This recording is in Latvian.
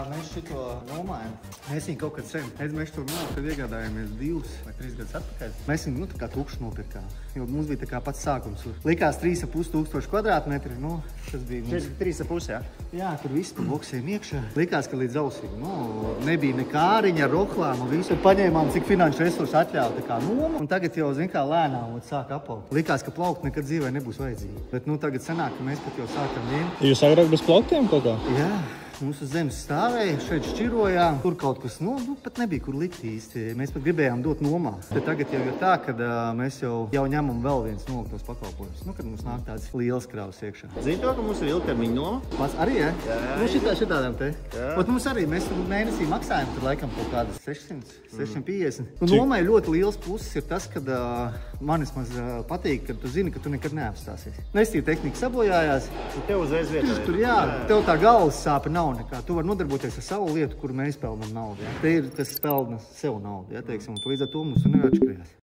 Mēs šito nomājam. Mēs viņu kaut kad sen. Mēs tur kad iegādājāmies 2 vai 3 gadus atpakaļ. Mēs viņu tā kā tukšu nopirkām. Jo mums bija tā kā pats sākums. Likās 3,5 tūkstoši kvadrātmetri. Tas bija mums 3,5, jā? Jā, tur viss pa boksiem iekšā. Likās, ka līdz ausīm. Nebija ne kāriņa, roklām un visu. Paņēmām, cik finanšu resursu atļauj tā kā noma. Un tagad jau, zin kā, lēnām sāk apaugt. Likās, ka plaukt nekad dzīvē nebūs vajadzīgi. Bet tagad sanāk, ka mēs pat jau sākam ņemt. Jūs agrāk bez plauktiem kaut kā? Jā. Mums uz zemes stāvēja, šeit šķirojām, tur kaut kas, pat nebija, kur likt īsti. Mēs pat gribējām dot nomā. Tad tagad jau ir tā, ka mēs jau ņemam vēl viens noliktos pakalpojumus. Kad mums nāk tāds liels kravas iekšā. Zini to, ka mums ir ilgtermiņa noma? Pats arī, jā? Jā. Šitādām te. Ot mums arī, mēs mēnesī maksājam, tur laikam kaut kādas 600, 650. Nomai ļoti liels pluses ir tas, ka man vismaz patīk, ka tu zini, ka tu nekad neapstāsies. Nestīva tehnika sabojājās. Tev uzreiz vietā. Tur jā, tev tā galvas sāpe nav nekā. Tu vari nodarboties ar savu lietu, kuru mēs pelnam naudu. Ja? Te ir tas pelna sev naudu, ja, teiksim, un līdz ar to mums tur neatšķirās.